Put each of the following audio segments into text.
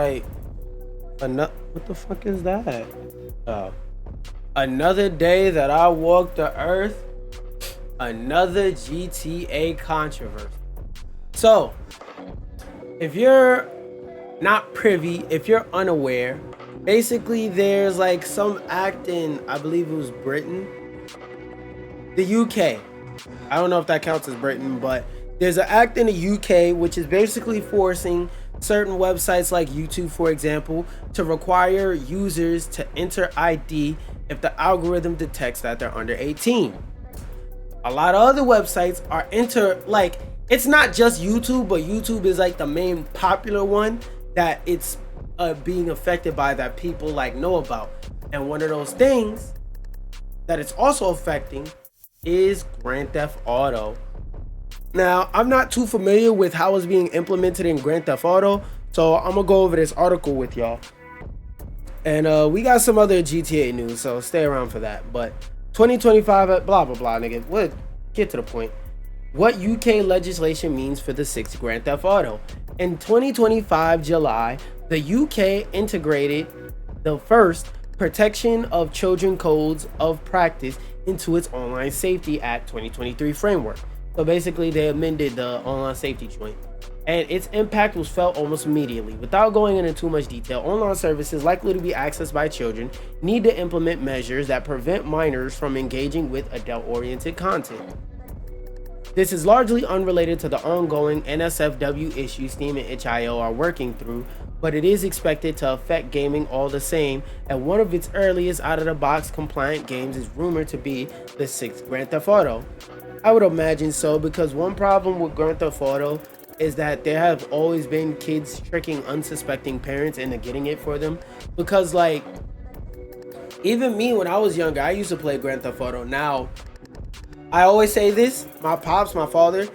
like, what the fuck is that? Oh. Another day that I walked the earth. Another GTA controversy. So, if you're not privy, if you're unaware, basically there's like some act in, I believe it was Britain, the UK. I don't know if that counts as Britain, but there's an act in the UK which is basically forcing certain websites like YouTube, for example, to require users to enter ID if the algorithm detects that they're under 18. A lot of other websites are like, it's not just YouTube, but YouTube is like the main popular one that it's being affected by, that people like know about. And one of those things that it's also affecting is Grand Theft Auto. Now, I'm not too familiar with how it's being implemented in Grand Theft Auto, so I'm gonna go over this article with y'all. And we got some other GTA news, so stay around for that. But 2025, blah blah blah, nigga. What? Get to the point. What UK legislation means for the 6th Grand Theft Auto. In 2025 July, the UK integrated the first Protection of Children Codes of Practice into its Online Safety Act 2023 framework. So basically they amended the online safety joint, and its impact was felt almost immediately. Without going into too much detail, online services likely to be accessed by children need to implement measures that prevent minors from engaging with adult-oriented content. This is largely unrelated to the ongoing NSFW issues Steam and itch.io are working through, but it is expected to affect gaming all the same, and one of its earliest out-of-the-box compliant games is rumored to be the 6th Grand Theft Auto. I would imagine so, because one problem with Grand Theft Auto is that there have always been kids tricking unsuspecting parents into getting it for them. Because like, even me when I was younger, I used to play Grand Theft Auto. Now, I always say this, my pops, my father,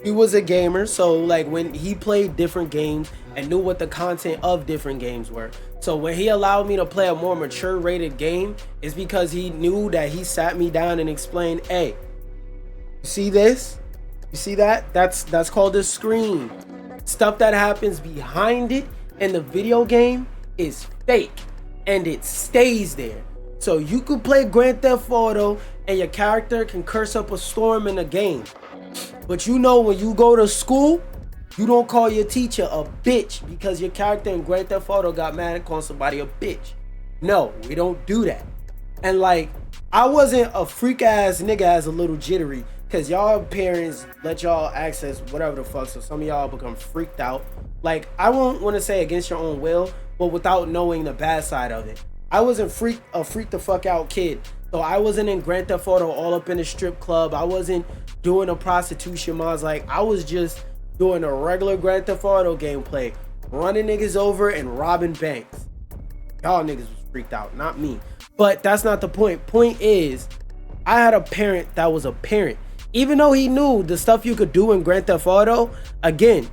he was a gamer, so like when he played different games and knew what the content of different games were. So when he allowed me to play a more mature rated game, it's because he knew that he sat me down and explained, hey, you see this? You see that? That's called a screen. Stuff that happens behind it in the video game is fake, and it stays there. So you could play Grand Theft Auto and your character can curse up a storm in the game. But you know, when you go to school, you don't call your teacher a bitch because your character in Grand Theft Auto got mad and called somebody a bitch. No, we don't do that. And like, I wasn't a freak ass nigga as a little jittery, because y'all parents let y'all access whatever the fuck, so some of y'all become freaked out. Like, I won't want to say against your own will, but without knowing the bad side of it. I wasn't a freak the fuck out kid. So I wasn't in Grand Theft Auto all up in the strip club. I wasn't doing a prostitution mods. Like, I was just doing a regular Grand Theft Auto gameplay, running niggas over and robbing banks. Y'all niggas was freaked out, not me. But that's not the point. Point is, I had a parent that was a parent. Even though he knew the stuff you could do in Grand Theft Auto, again,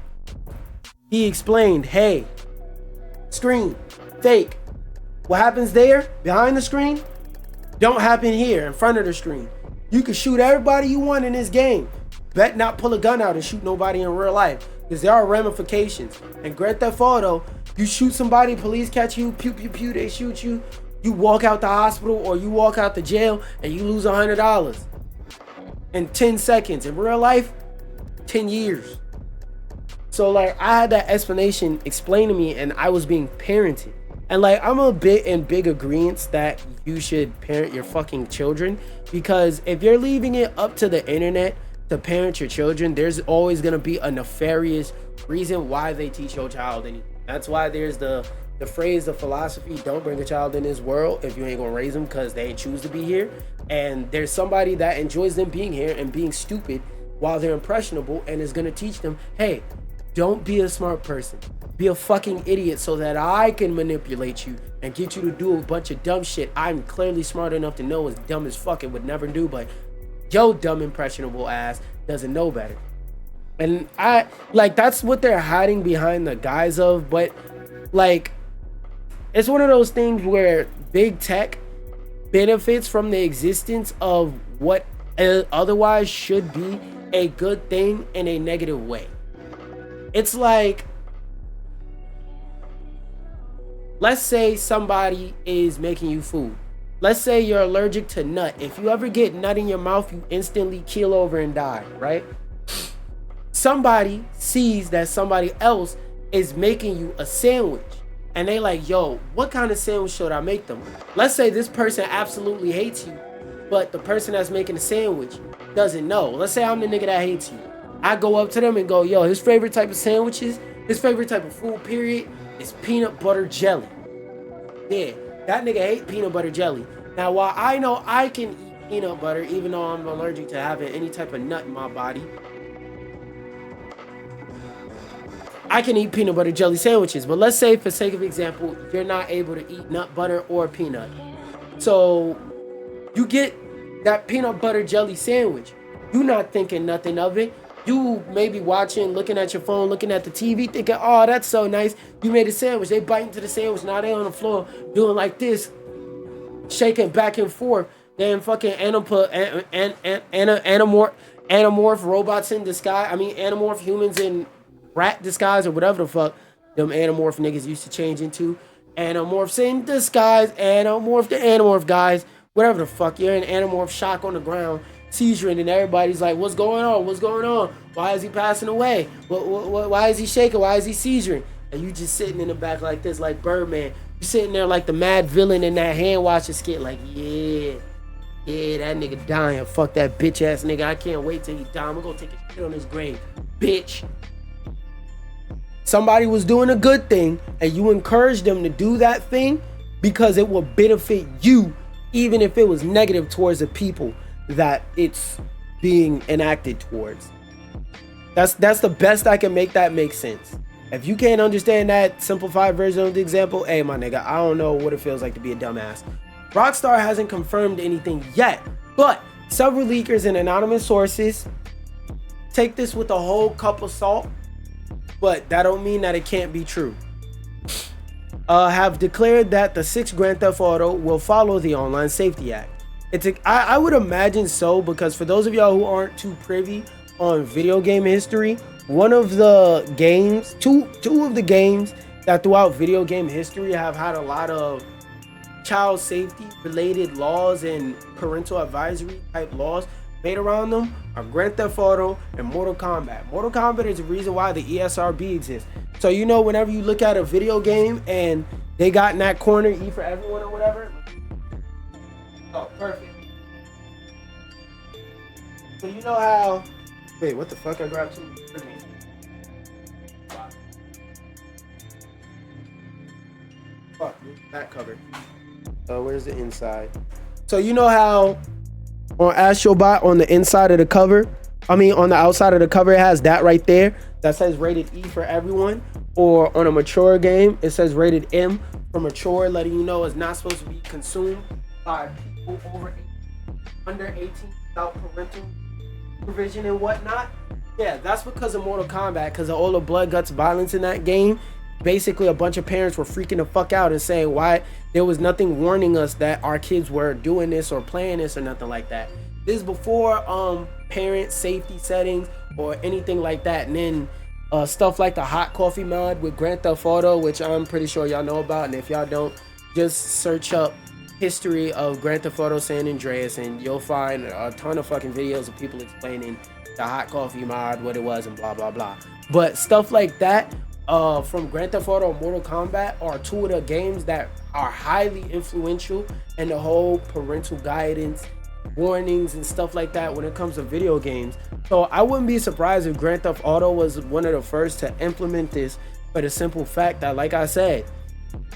he explained, hey, screen, fake. What happens there, behind the screen, don't happen here, in front of the screen. You can shoot everybody you want in this game. Bet not pull a gun out and shoot nobody in real life, because there are ramifications. In Grand Theft Auto, you shoot somebody, police catch you, pew pew pew, they shoot you. You walk out the hospital or you walk out the jail and you lose $100 in 10 seconds. In real life, 10 years. So like, I had that explanation explained to me, and I was being parented. And like, I'm a bit in big agreement that you should parent your fucking children, because if you're leaving it up to the internet to parent your children, there's always gonna be a nefarious reason why they teach your child anything. That's why there's the phrase, the philosophy, don't bring a child in this world if you ain't gonna raise them, because they ain't choose to be here. And there's somebody that enjoys them being here and being stupid while they're impressionable, and is gonna teach them, hey, don't be a smart person. Be a fucking idiot so that I can manipulate you and get you to do a bunch of dumb shit I'm clearly smart enough to know is dumb as fuck and would never do, but yo dumb impressionable ass doesn't know better. And I like, that's what they're hiding behind the guise of. But like, it's one of those things where big tech benefits from the existence of what otherwise should be a good thing in a negative way. It's like, let's say somebody is making you food. Let's say you're allergic to nut. If you ever get nut in your mouth, you instantly keel over and die, right? Somebody sees that somebody else is making you a sandwich, and they like, yo, what kind of sandwich should I make them? Let's say this person absolutely hates you, but the person that's making the sandwich doesn't know. Let's say I'm the nigga that hates you. I go up to them and go, yo, his favorite type of sandwiches, his favorite type of food, period, is peanut butter jelly. Yeah, that nigga hate peanut butter jelly. Now, while I know I can eat peanut butter, even though I'm allergic to having any type of nut in my body, I can eat peanut butter jelly sandwiches. But let's say, for sake of example, you're not able to eat nut butter or peanut. So you get that peanut butter jelly sandwich. You not thinking nothing of it. You may be watching, looking at your phone, looking at the TV, thinking, oh, that's so nice. You made a sandwich. They bite into the sandwich. Now they on the floor doing like this, shaking back and forth. Then fucking anamorph robots in disguise. I mean, anamorph humans in rat disguise or whatever the fuck them anamorph niggas used to change into. Anamorphs in disguise, anamorph the anamorph guys, whatever the fuck. You're in anamorph shock on the ground, seizuring, and everybody's like, what's going on? What's going on? Why is he passing away? Why is he shaking? Why is he seizuring? And you just sitting in the back like this, like Birdman. You sitting there like the mad villain in that hand washing skit, like, yeah, that nigga dying. Fuck that bitch ass nigga. I can't wait till he die. I'm gonna take a shit on his grave, bitch. Somebody was doing a good thing and you encouraged them to do that thing because it will benefit you, even if it was negative towards the people that it's being enacted towards. That's the best I can make that make sense. If you can't understand that simplified version of the example, hey, my nigga, I don't know what it feels like to be a dumbass. Rockstar hasn't confirmed anything yet, but several leakers and anonymous sources, take this with a whole cup of salt, but that don't mean that it can't be true, have declared that the 6th Grand Theft Auto will follow the Online Safety Act. I would imagine so, because for those of y'all who aren't too privy on video game history, one of the games, two of the games that throughout video game history have had a lot of child safety related laws and parental advisory type laws made around them are Grand Theft Auto and Mortal Kombat. Mortal Kombat is the reason why the ESRB exists. So you know, whenever you look at a video game and they got in that corner, E for everyone or whatever. Oh, perfect. So you know how, wait, what the fuck? I grabbed two. Fuck, that covered. Where's the inside? So you know how on Astrobot, on the inside of the cover, on the outside of the cover, it has that right there that says rated E for everyone, or on a mature game it says rated M for mature, letting you know it's not supposed to be consumed by people under 18 without parental supervision and whatnot. Yeah, that's because of Mortal Kombat, because of all the blood, guts, violence in that game. Basically, a bunch of parents were freaking the fuck out and saying why there was nothing warning us that our kids were doing this or playing this or nothing like that. This is before parent safety settings or anything like that. And then stuff like the hot coffee mod with Grand Theft Auto, which I'm pretty sure y'all know about. And if y'all don't, just search up history of Grand Theft Auto San Andreas and you'll find a ton of fucking videos of people explaining the hot coffee mod, what it was, and blah blah blah. But stuff like that from Grand Theft Auto and Mortal Kombat are two of the games that are highly influential in the whole parental guidance, warnings, and stuff like that when it comes to video games. So I wouldn't be surprised if Grand Theft Auto was one of the first to implement this, for the simple fact that, like I said,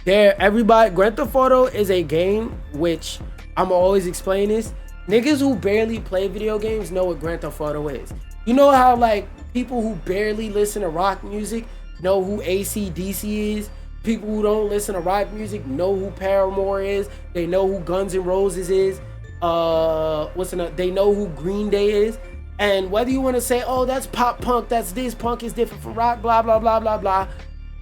Grand Theft Auto is a game which I'm always explain this. Niggas who barely play video games know what Grand Theft Auto is. You know how like people who barely listen to rock music know who AC/DC is? People who don't listen to rock music know who Paramore is. They know who Guns N' Roses is. They know who Green Day is. And whether you want to say, oh, that's pop punk, that's this, punk is different from rock, blah blah blah blah blah,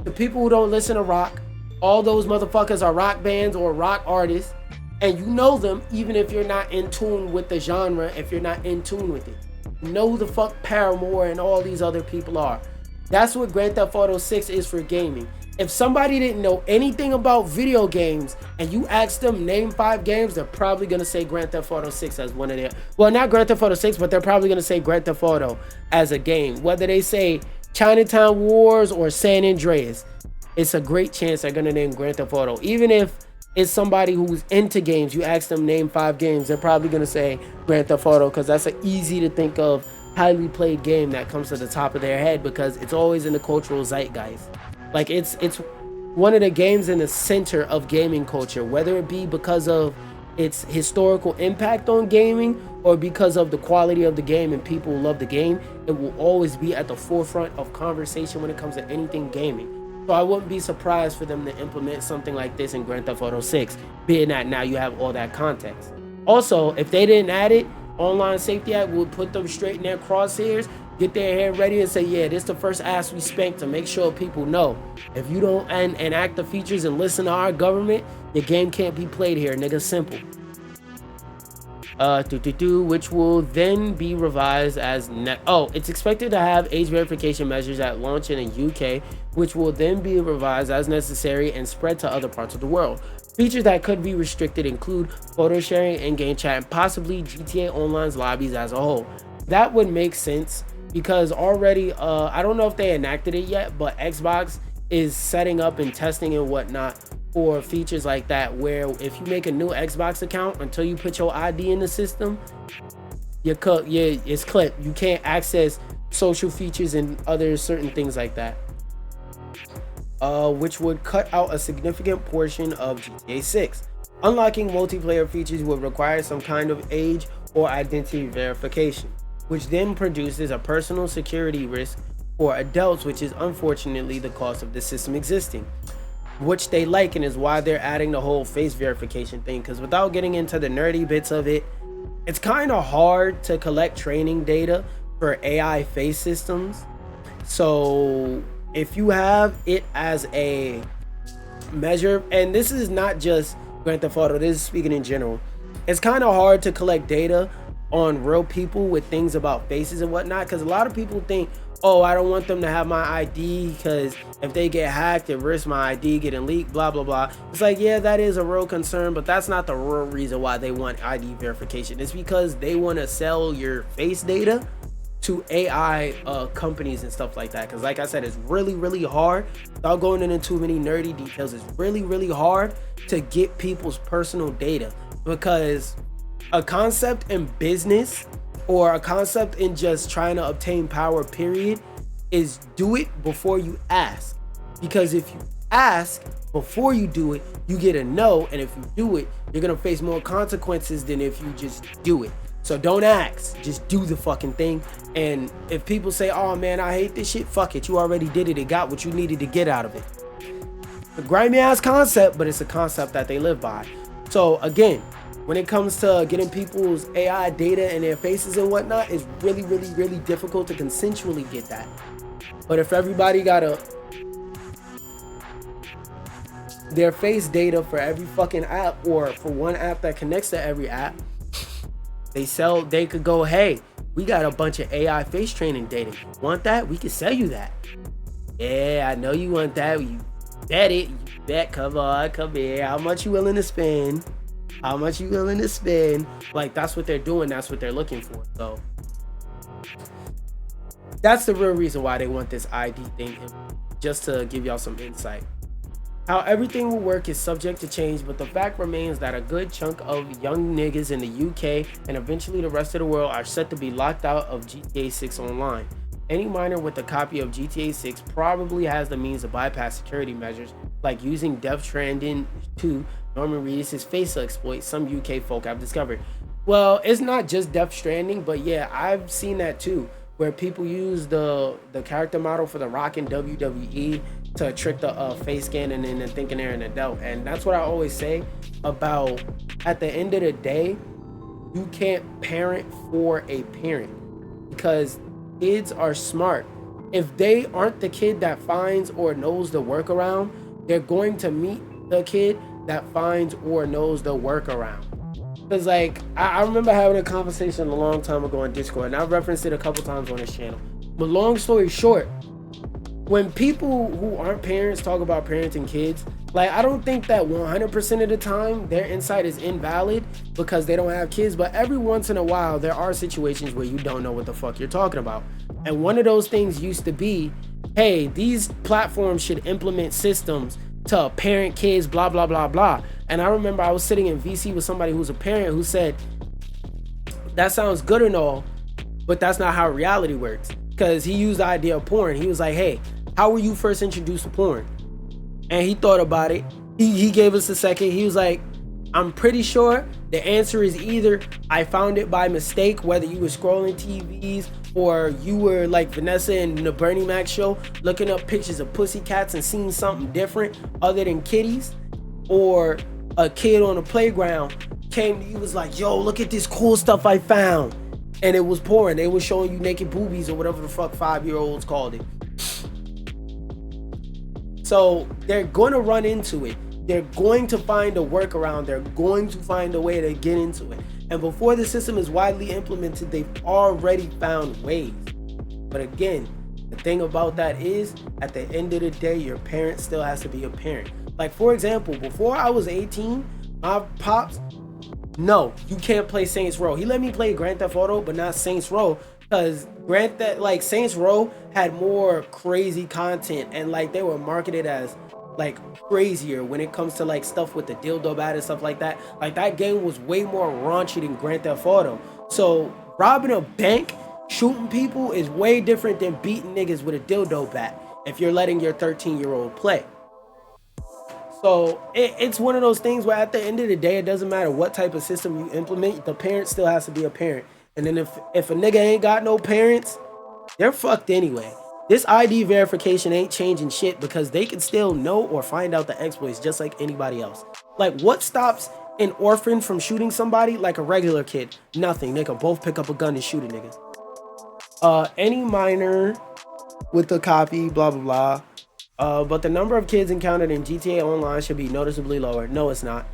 the people who don't listen to rock, all those motherfuckers are rock bands or rock artists, and you know them even if you're not in tune with the genre. If you're not in tune with it, you know who the fuck Paramore and all these other people are. That's what Grand Theft Auto 6 is for gaming. If somebody didn't know anything about video games and you ask them name 5 games, they're probably gonna say Grand Theft Auto 6 as one of their, well, not Grand Theft Auto 6, but they're probably gonna say Grand Theft Auto as a game. Whether they say Chinatown Wars or San Andreas, it's a great chance they're gonna name Grand Theft Auto. Even if it's somebody who's into games, you ask them name 5 games, they're probably gonna say Grand Theft Auto, because that's an easy to think of, highly played game that comes to the top of their head because it's always in the cultural zeitgeist. Like it's one of the games in the center of gaming culture, whether it be because of its historical impact on gaming or because of the quality of the game and people who love the game. It will always be at the forefront of conversation when it comes to anything gaming. So I wouldn't be surprised for them to implement something like this in Grand Theft Auto 6, being that now you have all that context. Also, if they didn't add it, Online Safety Act would put them straight in their crosshairs, get their hair ready and say, yeah, this is the first ass we spanked to make sure people know. If you don't enact the features and listen to our government, your game can't be played here, nigga. Simple. Which will then be revised as it's expected to have age verification measures at launch in the UK, which will then be revised as necessary and spread to other parts of the world. Features that could be restricted include photo sharing, in-game chat, and possibly GTA Online's lobbies as a whole. That would make sense because already, I don't know if they enacted it yet, but Xbox is setting up and testing and whatnot for features like that, where if you make a new Xbox account, until you put your ID in the system, it's clipped. You can't access social features and other certain things like that. Which would cut out a significant portion of GTA 6. Unlocking multiplayer features would require some kind of age or identity verification, which then produces a personal security risk for adults, which is unfortunately the cost of the system existing, which they like, and is why they're adding the whole face verification thing. Because without getting into the nerdy bits of it, it's kind of hard to collect training data for AI face systems. So if you have it as a measure, and this is not just Grand Theft Auto, this is speaking in general, it's kind of hard to collect data on real people with things about faces and whatnot, because a lot of people think, oh, I don't want them to have my ID because if they get hacked, it risks my ID getting leaked, blah blah blah. It's like, yeah, that is a real concern, but that's not the real reason why they want ID verification. It's because they want to sell your face data to AI companies and stuff like that. Because like I said, it's really hard, without going into too many nerdy details, it's really hard to get people's personal data, because a concept in business or a concept in just trying to obtain power period is do it before you ask. Because if you ask before you do it, you get a no, and if you do it, you're gonna face more consequences than if you just do it. So don't ask, just do the fucking thing. And if people say, oh man, I hate this shit, fuck it, you already did it, it got what you needed to get out of it. A grimy ass concept, but it's a concept that they live by. So again, when it comes to getting people's AI data and their faces and whatnot, it's really difficult to consensually get that. But if everybody got their face data for every fucking app, or for one app that connects to every app, they could go, hey, we got a bunch of AI face training data. You want that? We can sell you that. Yeah, I know you want that. You bet it. You bet. Come on, come here. How much you willing to spend? How much you willing to spend? Like, that's what they're doing. That's what they're looking for. So that's the real reason why they want this ID thing. Just to give y'all some insight. How everything will work is subject to change, but the fact remains that a good chunk of young niggas in the UK and eventually the rest of the world are set to be locked out of GTA 6 online. Any miner with a copy of GTA 6 probably has the means to bypass security measures, like using Death Stranding 2, Norman Reedus' facial exploit, some UK folk have discovered. Well, it's not just Death Stranding, but yeah, I've seen that too, where people use the character model for The Rock in WWE to trick the face scan and then thinking they're an adult. And that's what I always say about, at the end of the day, you can't parent for a parent, because kids are smart. If they aren't the kid that finds or knows the workaround, they're going to meet the kid that finds or knows the workaround. Because like, I remember having a conversation a long time ago on Discord, and I've referenced it a couple times on this channel. But long story short, when people who aren't parents talk about parenting kids, like, I don't think that 100% of the time their insight is invalid because they don't have kids, but every once in a while there are situations where you don't know what the fuck you're talking about. And one of those things used to be, hey, these platforms should implement systems to parent kids, blah, blah, blah, blah. And I remember I was sitting in VC with somebody who's a parent who said, that sounds good and all, but that's not how reality works. Because he used the idea of porn. He was like, hey, how were you first introduced to porn? And he thought about it. He gave us a second. He was like, I'm pretty sure the answer is either I found it by mistake, whether you were scrolling TVs or you were like Vanessa in the Bernie Mac show, looking up pictures of pussycats and seeing something different other than kitties, or a kid on the playground came to you, was like, yo, look at this cool stuff I found. And it was porn. They were showing you naked boobies or whatever the fuck 5-year-olds called it. So they're going to run into it. They're going to find a workaround. They're going to find a way to get into it. And before the system is widely implemented, they've already found ways. But again, the thing about that is, at the end of the day, your parent still has to be a parent. Like, for example, before I was 18, my pops, no, you can't play Saints Row. He let me play Grand Theft Auto, but not Saints Row, because Saints Row had more crazy content, and like they were marketed as like crazier when it comes to like stuff with the dildo bat and stuff like that. Like, that game was way more raunchy than Grand Theft Auto. So robbing a bank, shooting people is way different than beating niggas with a dildo bat if you're letting your 13-year-old play. So it's one of those things where at the end of the day, it doesn't matter what type of system you implement, the parent still has to be a parent. And then if a nigga ain't got no parents, they're fucked anyway. This ID verification ain't changing shit because they can still know or find out the exploits just like anybody else. Like, what stops an orphan from shooting somebody like a regular kid? Nothing. They can both pick up a gun and shoot a nigga. Any minor with a copy, blah, blah, blah. But the number of kids encountered in GTA Online should be noticeably lower. No, it's not.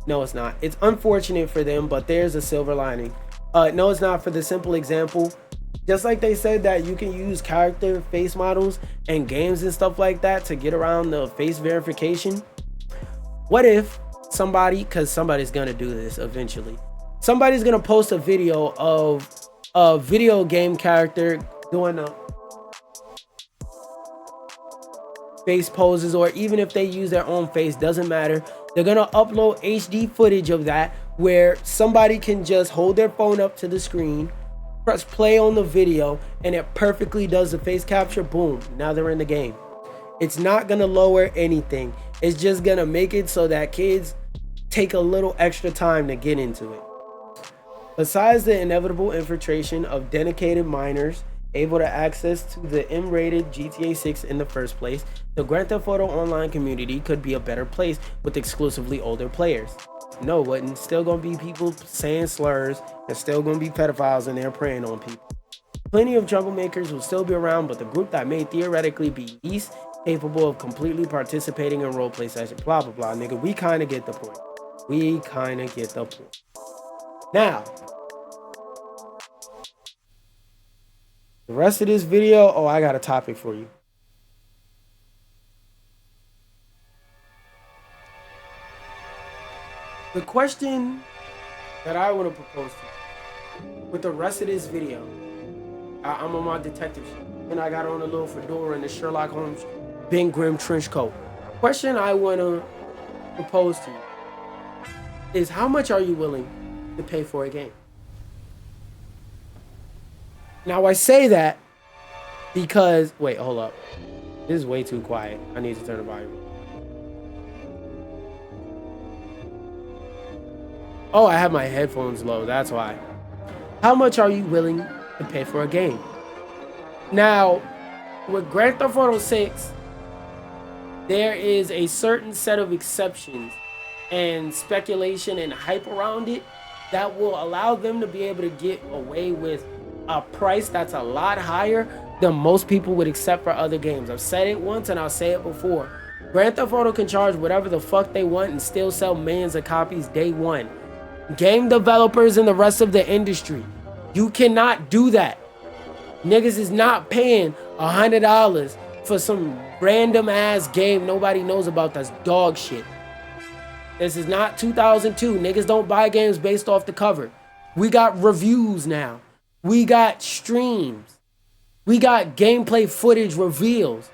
No, it's not. It's unfortunate for them, but there's a silver lining. No, it's not, for the simple example. Just like they said that you can use character face models and games and stuff like that to get around the face verification. What if somebody, because somebody's going to do this eventually, somebody's going to post a video of a video game character doing a face poses, or even if they use their own face, doesn't matter. They're gonna upload HD footage of that where somebody can just hold their phone up to the screen, press play on the video, and it perfectly does the face capture. Boom, now they're in the game. It's not gonna lower anything. It's just gonna make it so that kids take a little extra time to get into it. Besides the inevitable infiltration of dedicated minors able to access to the M-rated GTA 6 in the first place, the Grand Theft Auto Online community could be a better place with exclusively older players. No, it wouldn't. Still gonna be people saying slurs, and still gonna be pedophiles in there preying on people. Plenty of troublemakers will still be around, but the group that may theoretically be least capable of completely participating in roleplay sessions, blah blah blah, nigga, we kinda get the point. We kinda get the point. Now, the rest of this video, oh, I got a topic for you. The question that I want to propose to you with the rest of this video, I'm on my detective shit, and I got on a little fedora and the Sherlock Holmes Ben Grimm trench coat. Question I want to propose to you is, how much are you willing to pay for a game? Now, I say that because, wait, hold up. This is way too quiet. I need to turn the volume. Oh, I have my headphones low. That's why. How much are you willing to pay for a game? Now, with Grand Theft Auto 6, there is a certain set of exceptions and speculation and hype around it that will allow them to be able to get away with a price that's a lot higher than most people would accept for other games. I've said it once and I'll say it before. Grand Theft Auto can charge whatever the fuck they want and still sell millions of copies day one. Game developers and the rest of the industry, you cannot do that. Niggas is not paying $100 for some random ass game nobody knows about that's dog shit. This is not 2002. Niggas don't buy games based off the cover. We got reviews now. We got streams. We got gameplay footage reveals.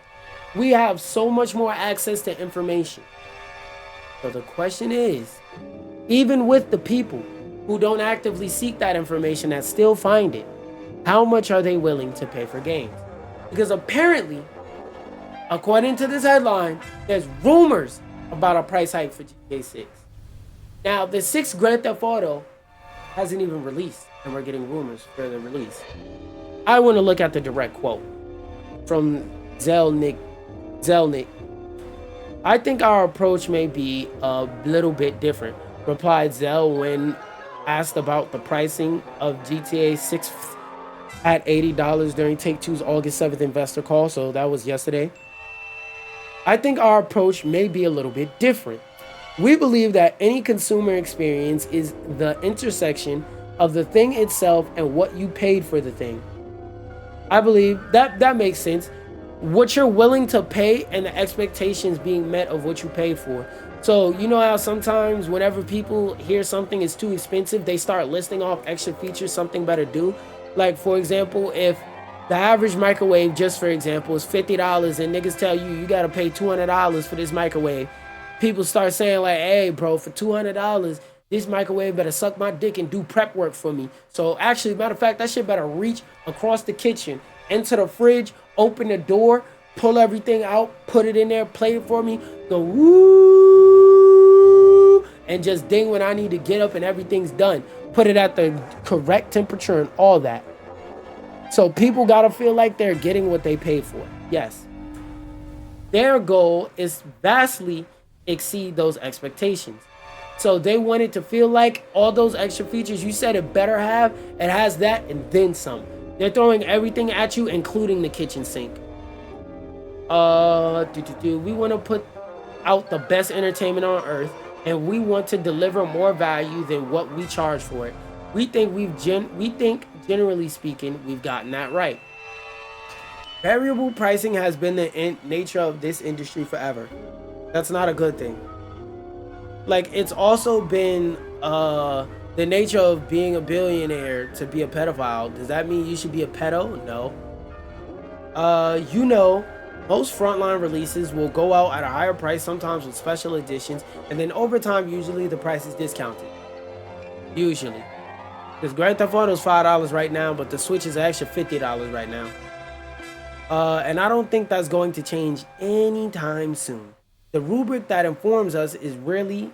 We have so much more access to information. So the question is, even with the people who don't actively seek that information that still find it, how much are they willing to pay for games? Because apparently, according to this headline, there's rumors about a price hike for GTA 6. Now, the 6th Grand Theft Auto hasn't even released, and we're getting rumors for the release. I want to look at the direct quote from Zelnick. I think our approach may be a little bit different, replied Zell when asked about the pricing of GTA 6 at $80 during Take-Two's August 7th investor call, so that was yesterday. I think our approach may be a little bit different. We believe that any consumer experience is the intersection of the thing itself and what you paid for the thing. I believe that makes sense. What you're willing to pay and the expectations being met of what you paid for. So you know how sometimes whenever people hear something is too expensive, they start listing off extra features something better do. Like, for example, if the average microwave, just for example, is $50 and niggas tell you gotta pay $200 for this microwave, people start saying like, hey bro, for $200, this microwave better suck my dick and do prep work for me. So actually, matter of fact, that shit better reach across the kitchen, into the fridge, open the door, pull everything out, put it in there, play it for me, go woo, and just ding when I need to get up and everything's done. Put it at the correct temperature and all that. So people gotta feel like they're getting what they paid for. Yes. Their goal is vastly exceed those expectations. So they wanted to feel like all those extra features you said it better have, it has that and then some. They're throwing everything at you, including the kitchen sink. We want to put out the best entertainment on earth, and we want to deliver more value than what we charge for it. We think generally speaking, we've gotten that right. Variable pricing has been the nature of this industry forever. That's not a good thing. Like, it's also been the nature of being a billionaire to be a pedophile. Does that mean you should be a pedo? No. Most frontline releases will go out at a higher price, sometimes with special editions, and then over time, usually the price is discounted. Usually. Because Grand Theft Auto is $5 right now, but the Switch is an extra $50 right now. And I don't think that's going to change anytime soon. The rubric that informs us is really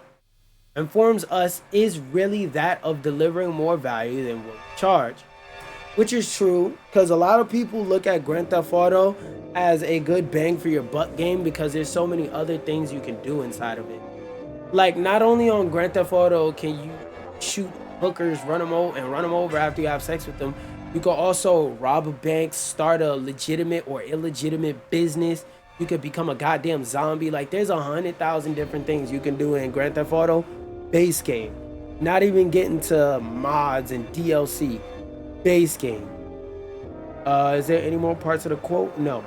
that of delivering more value than what we charge. Which is true, because a lot of people look at Grand Theft Auto as a good bang for your buck game because there's so many other things you can do inside of it. Like, not only on Grand Theft Auto can you shoot hookers, run them over after you have sex with them, you can also rob a bank, start a legitimate or illegitimate business. You could become a goddamn zombie. Like, there's 100,000 different things you can do in Grand Theft Auto base game. Not even getting to mods and DLC. Base game. Is there any more parts of the quote? No.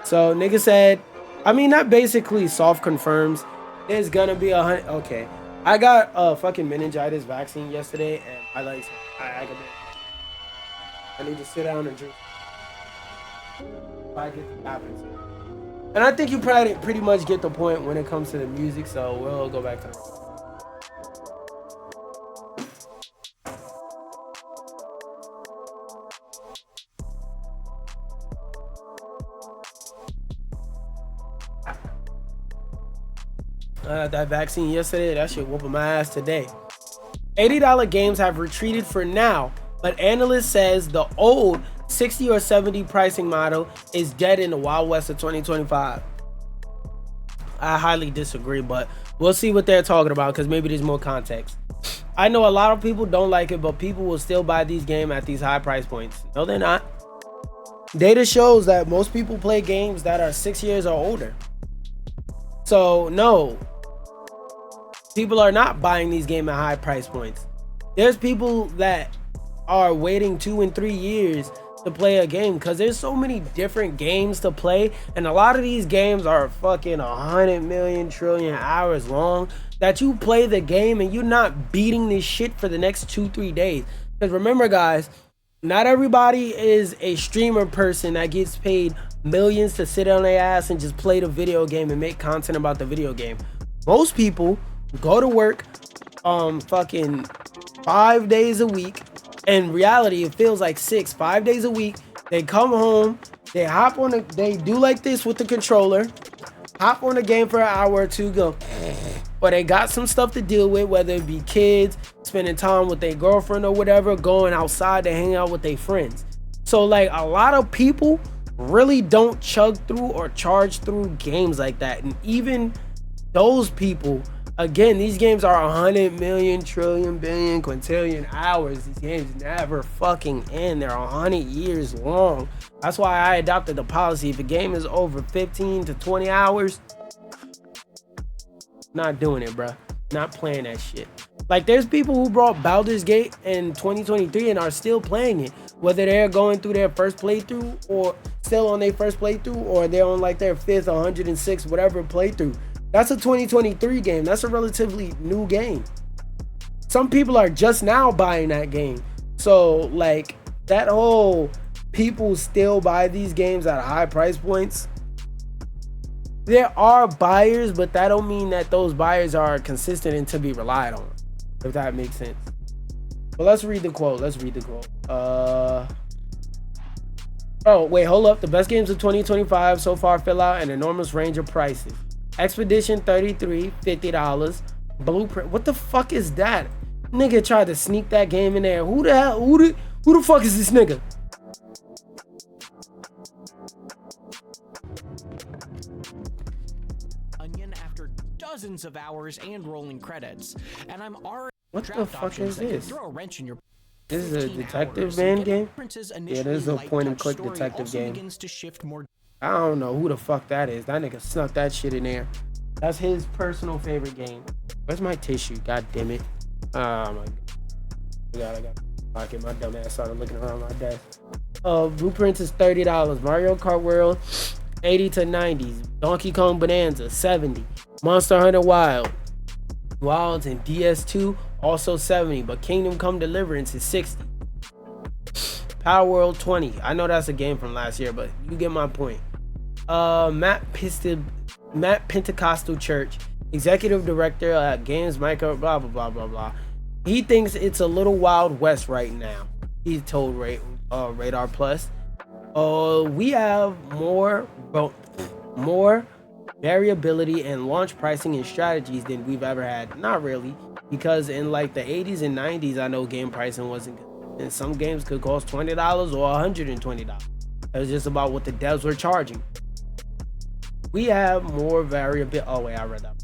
So nigga said, I mean, that basically soft confirms there's gonna be 100. Okay, I got a fucking meningitis vaccine yesterday, and I need to sit down and drink. If I get to happens. And I think you pretty much get the point when it comes to the music, so we'll go back to the that vaccine yesterday, that shit whooping my ass today. $80 games have retreated for now, but analyst says the old 60 or 70 pricing model is dead in the Wild West of 2025. I highly disagree, but we'll see what they're talking about because maybe there's more context. I know a lot of people don't like it, but people will still buy these games at these high price points. No, they're not. Data shows that most people play games that are 6 years or older. So no, people are not buying these games at high price points. There's people that are waiting 2 and 3 years to play a game, because there's so many different games to play, and a lot of these games are fucking 100 million trillion hours long, that you play the game and you're not beating this shit for the next 2-3 days. Because remember guys, not everybody is a streamer person that gets paid millions to sit on their ass and just play the video game and make content about the video game. Most people go to work fucking 5 days a week. In reality, it feels like 5 days a week. They come home, they hop on they do like this with the controller, hop on the game for an hour or two, go, or they got some stuff to deal with, whether it be kids, spending time with their girlfriend or whatever, going outside to hang out with their friends. So like a lot of people really don't chug through or charge through games like that. And even those people, again, these games are 100 million trillion billion quintillion hours. These games never fucking end. They're 100 years long. That's why I adopted the policy: if a game is over 15 to 20 hours, not doing it, bruh. Not playing that shit. Like, there's people who brought Baldur's Gate in 2023 and are still playing it, whether they're going through their first playthrough or still on their first playthrough, or they're on like their 5th, 106, whatever playthrough. That's a 2023 game. That's a relatively new game. Some people are just now buying that game. So like that whole people still buy these games at high price points. There are buyers, but that don't mean that those buyers are consistent and to be relied on, if that makes sense. But let's read the quote. Oh, wait, hold up. The best games of 2025 so far fill out an enormous range of prices. Expedition 33, $50. Blueprint. What the fuck is that? Nigga tried to sneak that game in there. Who the hell? Who the fuck is this nigga? After dozens of hours and rolling credits, and I'm already. What the fuck is this? Throw a wrench in your. This is a detective man game? Yeah, this is a point and click detective game. I don't know who the fuck that is. That nigga snuck that shit in there. That's his personal favorite game. Where's my tissue? God damn it. Oh my god. I got to pocket. My dumb ass started looking around my desk. Blueprints is $30. Mario Kart World, 80 to 90s. Donkey Kong Bonanza, 70. Monster Hunter Wilds and DS2, also 70. But Kingdom Come Deliverance is 60. Power World 20. I know that's a game from last year, but you get my point. Matt Pentecostal Church, executive director at Games Micro, blah blah blah blah blah. He thinks it's a little Wild West right now. He told Radar Plus. We have more variability and launch pricing and strategies than we've ever had. Not really, because in like the 80s and 90s, I know game pricing wasn't good. And some games could cost $20 or $120. It was just about what the devs were charging. We have more variability. Oh wait, I read that.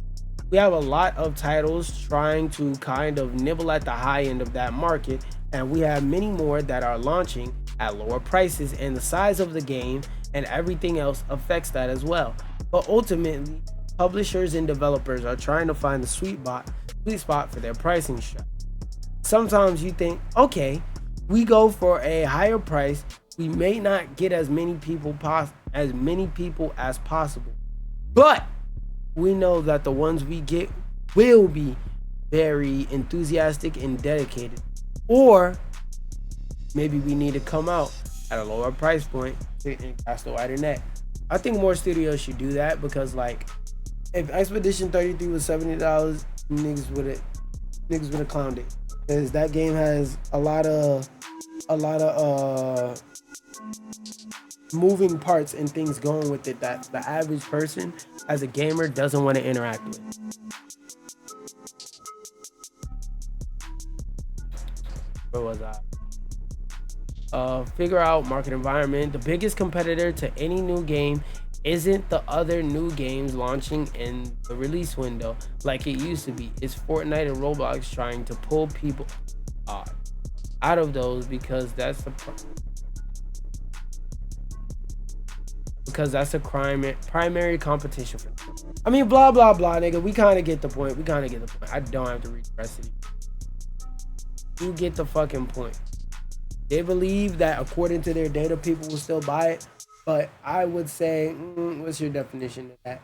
We have a lot of titles trying to kind of nibble at the high end of that market, and we have many more that are launching at lower prices, and the size of the game and everything else affects that as well. But ultimately, publishers and developers are trying to find the sweet spot for their pricing strategy. Sometimes you think, okay, we go for a higher price, we may not get as many people as possible, but we know that the ones we get will be very enthusiastic and dedicated. Or maybe we need to come out at a lower price point and cast a wider net. I think more studios should do that, because like if Expedition 33 was $70, niggas would have clowned it, because that game has a lot of moving parts and things going with it that the average person as a gamer doesn't want to interact with. Where was I? Figure out market environment. The biggest competitor to any new game isn't the other new games launching in the release window like it used to be. It's Fortnite and Roblox trying to pull people out of those, because that's the primary competition for them. I mean, blah blah blah, nigga. We kind of get the point. I don't have to read the rest of it. You get the fucking point. They believe that according to their data, people will still buy it. But I would say, what's your definition of that?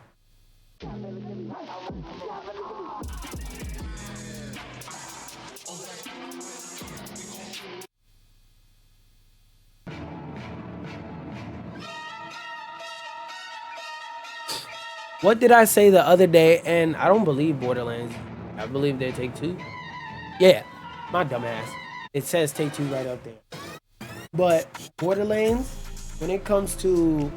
What did I say the other day? And I don't believe Borderlands. I believe they Take-Two. Yeah, my dumb ass. It says Take-Two right up there. But Borderlands, when it comes to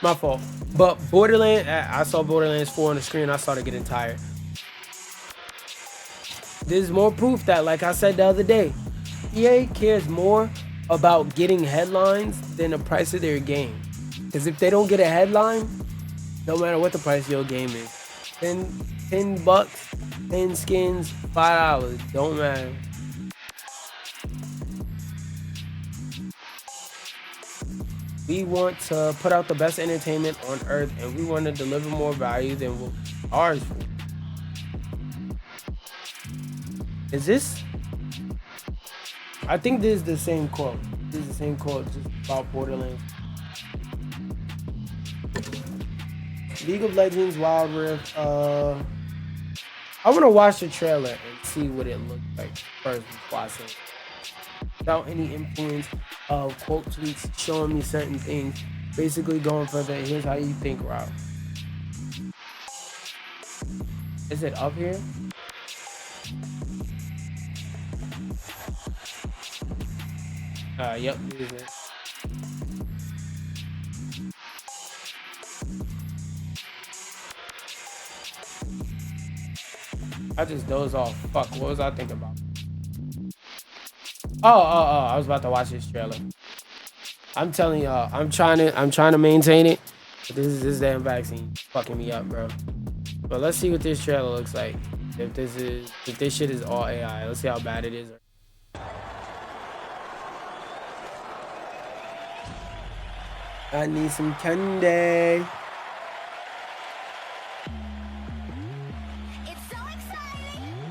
my fault. But Borderlands, I saw Borderlands 4 on the screen. I started getting tired. There's more proof that, like I said the other day, EA cares more about getting headlines than the price of their game. Because if they don't get a headline, no matter what the price of your game is, $10 bucks, 10 skins, $5, don't matter. We want to put out the best entertainment on earth, and we want to deliver more value than what ours for. Is this? I think this is the same quote. This is the same quote just about Borderlands. League of Legends Wild Rift. I want to watch the trailer and see what it looks like first before I say it. Without any influence of quote tweets showing me certain things. Basically going for the here's how you think route. Is it up here? Yep, it is it. I just dozed off. Fuck, what was I thinking about? Oh, I was about to watch this trailer. I'm telling y'all, I'm trying to maintain it. But this damn vaccine fucking me up, bro. But let's see what this trailer looks like. If this shit is all AI. Let's see how bad it is. I need some candy. It's so exciting.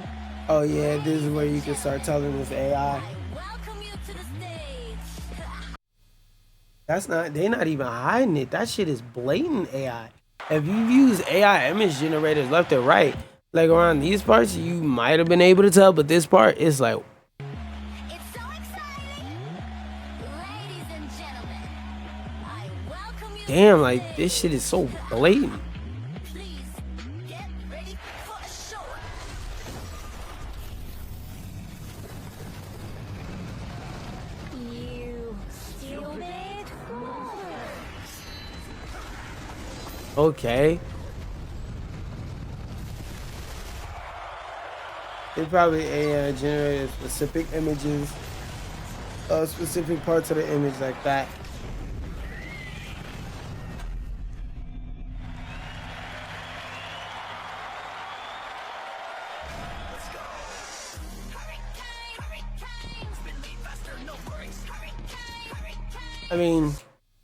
Oh yeah, this is where you can start telling this AI. Welcome you to the stage. That's not, they're not even hiding it. That shit is blatant AI. If you've used AI image generators left or right, like around these parts, you might have been able to tell, but this part is like, It's so exciting. Ladies and gentlemen, I welcome you damn, to the like stage. this shit is so blatant. Please get ready for a show. You stupid fool. Okay. They probably AI generated specific images, specific parts of the image like that. I mean,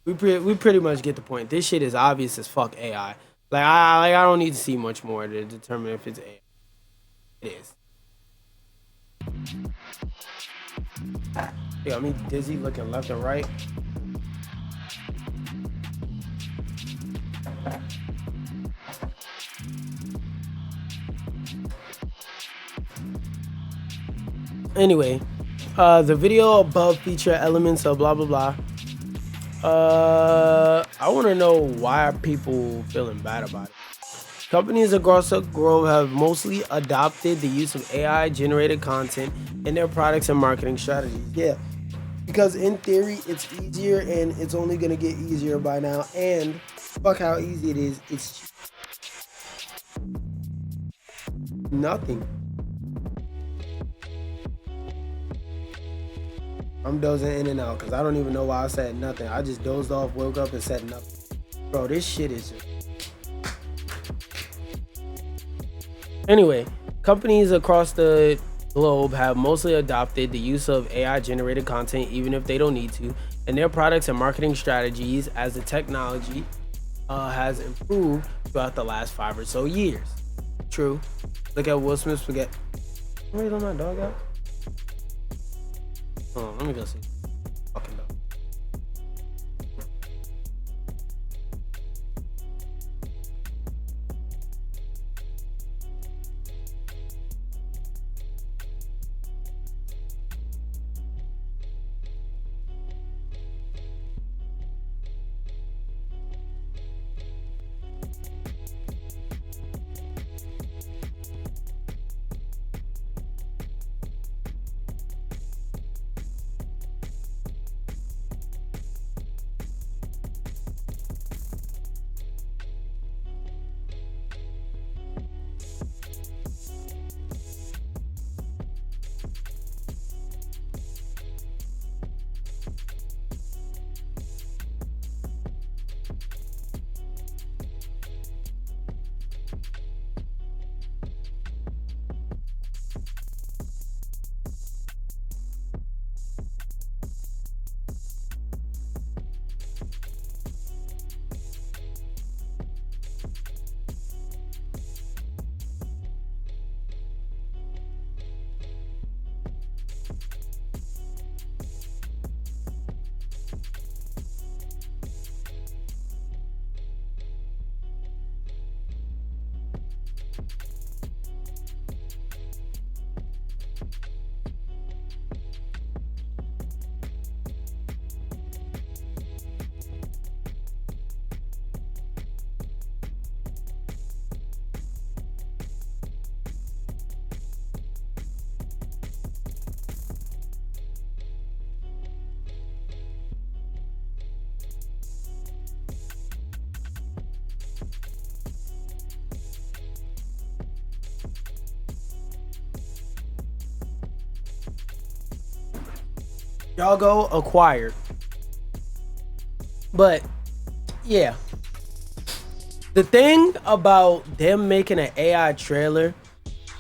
we pretty much get the point. This shit is obvious as fuck AI. Like I don't need to see much more to determine if it's AI. It is. Yeah, I mean dizzy looking left and right. Anyway, the video above feature elements of blah blah blah. I want to know why are people feeling bad about it. Companies across the globe have mostly adopted the use of AI generated content in their products and marketing strategies. Yeah, because in theory it's easier and it's only gonna get easier by now. And fuck how easy it is. It's nothing. I'm dozing in and out because I don't even know why I said nothing. I just dozed off, woke up, and said nothing. Bro, this shit is just... Anyway, companies across the globe have mostly adopted the use of AI-generated content, even if they don't need to, in their products and marketing strategies as the technology has improved throughout the last 5 or so years. True. Look at Will Smith's spaghetti. Let me let my dog out. Oh, let me go see. Fucking dog. Y'all go acquired. But yeah, the thing about them making an AI trailer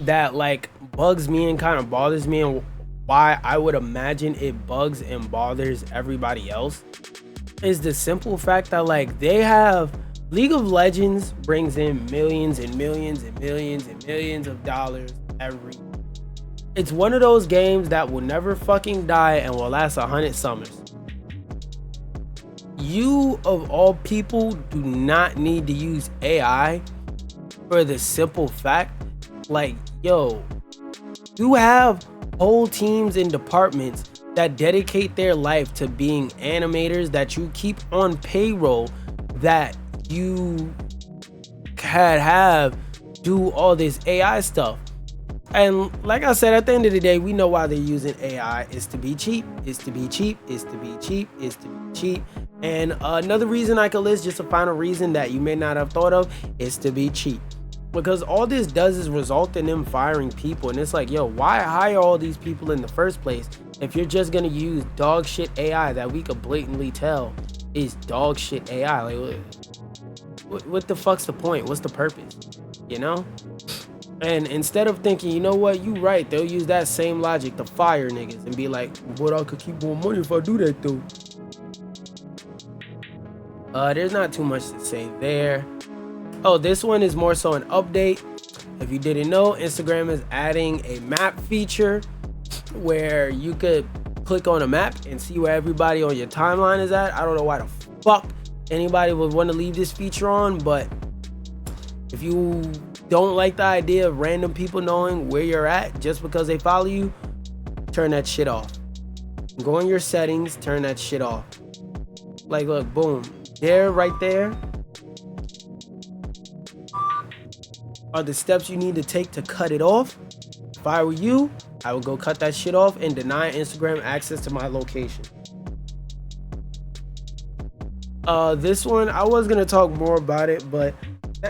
that like bugs me and kind of bothers me, and why I would imagine it bugs and bothers everybody else, is the simple fact that like they have League of Legends brings in millions and millions and millions and millions of dollars every. It's one of those games that will never fucking die and will last 100 summers. You, of all people, do not need to use AI for the simple fact, like, yo, you have whole teams and departments that dedicate their life to being animators that you keep on payroll, that you have do all this AI stuff. And like I said, at the end of the day, we know why they're using AI. It's to be cheap. It's to be cheap. It's to be cheap. It's to be cheap. And another reason I could list, just a final reason that you may not have thought of, is to be cheap. Because all this does is result in them firing people. And it's like, yo, why hire all these people in the first place if you're just going to use dog shit AI that we could blatantly tell is dog shit AI? Like, what the fuck's the point? What's the purpose? You know? And instead of thinking, you know what, you right, they'll use that same logic to fire niggas and be like, but I could keep more money if I do that though. There's not too much to say there. Oh, this one is more so an update. If you didn't know, Instagram is adding a map feature where you could click on a map and see where everybody on your timeline is at. I don't know why the fuck anybody would want to leave this feature on, but if you don't like the idea of random people knowing where you're at just because they follow you, turn that shit off. Go in your settings, turn that shit off. Like, look, boom. There, right there, are the steps you need to take to cut it off. If I were you, I would go cut that shit off and deny Instagram access to my location. This one, I was gonna talk more about it, but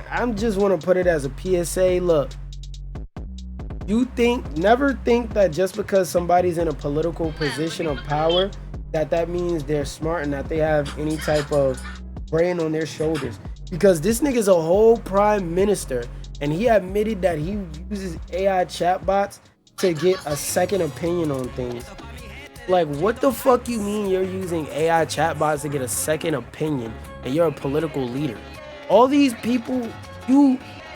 I'm just want to put it as a PSA. Look, never think that just because somebody's in a political position of power that means they're smart and that they have any type of brain on their shoulders. Because this nigga's a whole prime minister and he admitted that he uses AI chatbots to get a second opinion on things. Like, what the fuck you mean you're using AI chatbots to get a second opinion and you're a political leader? all these people,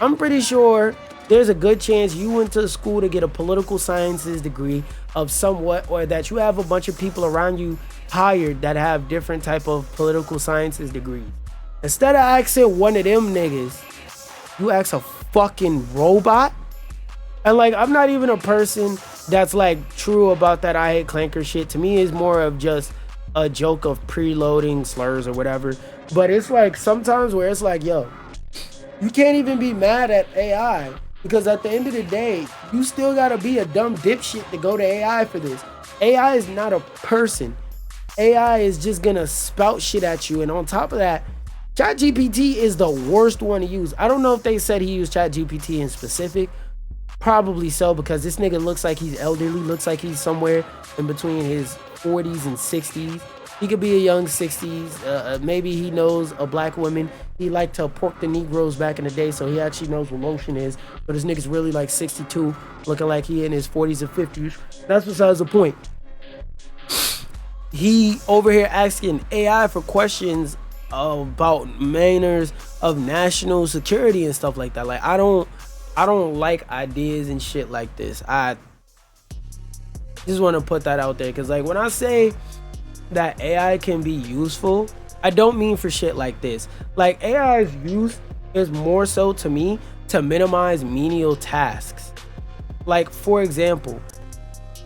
I'm pretty sure there's a good chance you went to school to get a political sciences degree of somewhat, or that you have a bunch of people around you hired that have different type of political sciences degrees. Instead of asking one of them niggas, you ask a fucking robot. And like, I'm not even a person that's like true about that I hate clanker shit. To me, it's more of just a joke of preloading slurs or whatever. But it's like sometimes where it's like, yo, you can't even be mad at AI, because at the end of the day, you still gotta be a dumb dipshit to go to AI for this. AI is not a person. AI is just gonna spout shit at you. And on top of that, ChatGPT is the worst one to use. I don't know if they said he used ChatGPT in specific. Probably so, because this nigga looks like he's elderly, looks like he's somewhere in between his 40s and 60s. He could be a young 60s. Maybe he knows a black woman. He liked to pork the Negroes back in the day, so he actually knows what lotion is. But this nigga's really like 62, looking like he in his 40s or 50s. That's besides the point. He over here asking AI for questions about manners of national security and stuff like that. Like, I don't like ideas and shit like this. I just want to put that out there, because like when I say that AI can be useful, I don't mean for shit like this. Like, AI's use is more so to me to minimize menial tasks. Like, for example,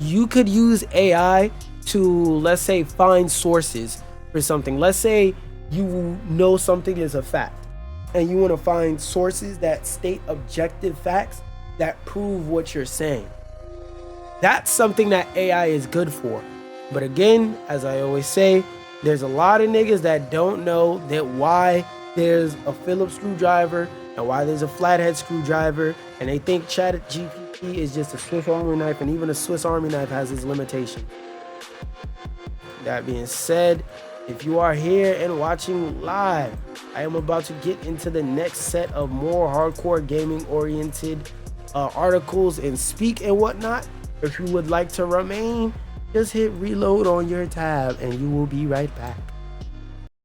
you could use AI to, let's say, find sources for something. Let's say you know something is a fact and you want to find sources that state objective facts that prove what you're saying. That's something that AI is good for. But again, as I always say, there's a lot of niggas that don't know that why there's a Phillips screwdriver and why there's a flathead screwdriver, and they think ChatGPT is just a Swiss Army knife, and even a Swiss Army knife has its limitations. That being said, if you are here and watching live, I am about to get into the next set of more hardcore gaming oriented articles and speak and whatnot. If you would like to remain, just hit reload on your tab and you will be right back.